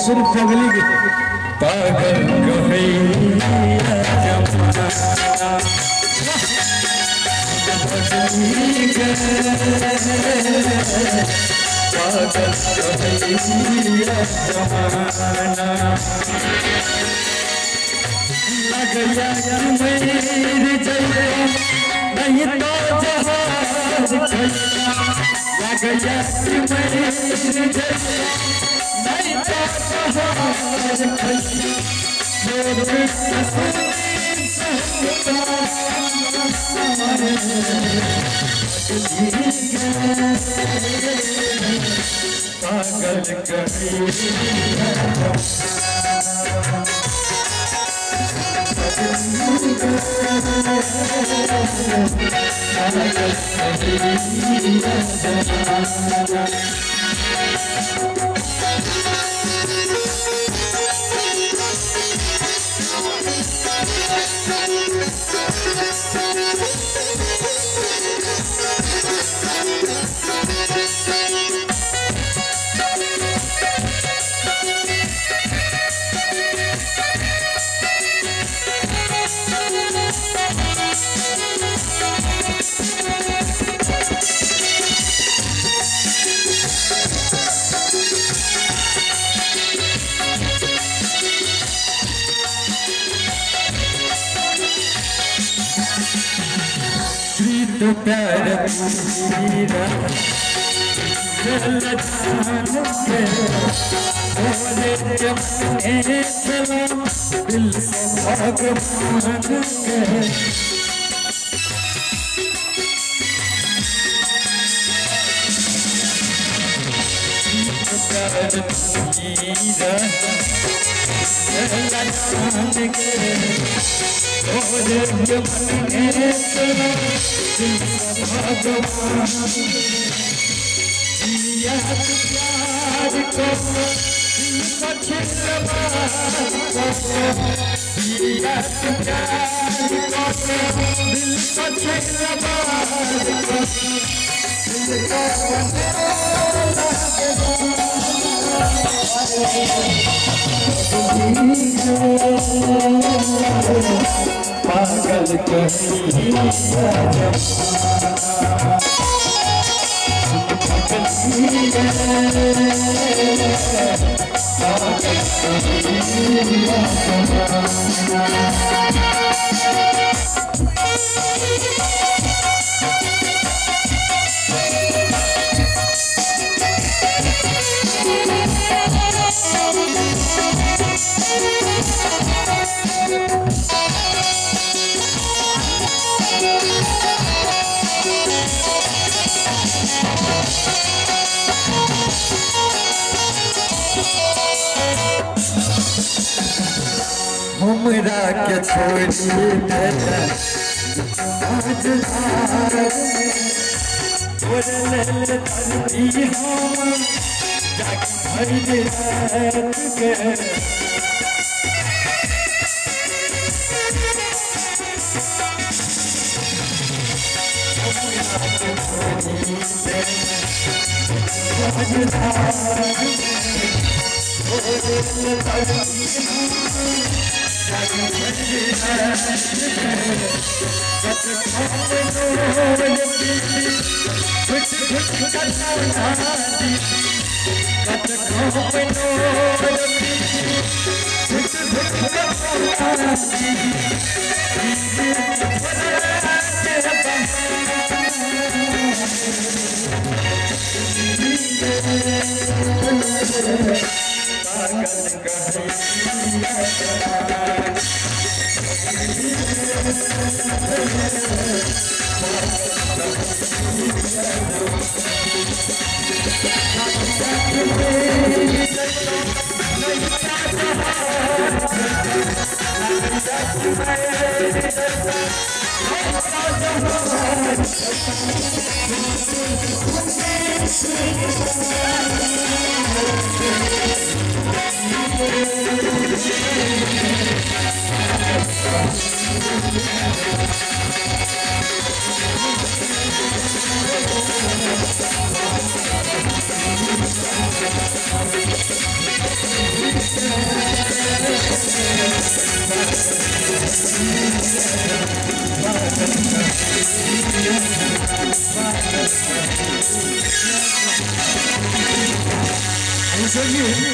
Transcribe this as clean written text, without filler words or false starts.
सिर्फ पगली के पागल कहैया जमाना पागल कहैया जमाना लगया मेरे जैया नहीं तो जहाज खैया लगया मेरे जैया नहीं तो जहाज खैया मेरे पागल कहैया तो प्यार मेरा बोले जब सलाम दिल से भगवान के प्यार मेरा जब सलाम भगवान याद प्यार को याद प्यार को दिल को पागल कहैया हमरा के छोड़ी देता आज बोले धरती हम जाके भर के I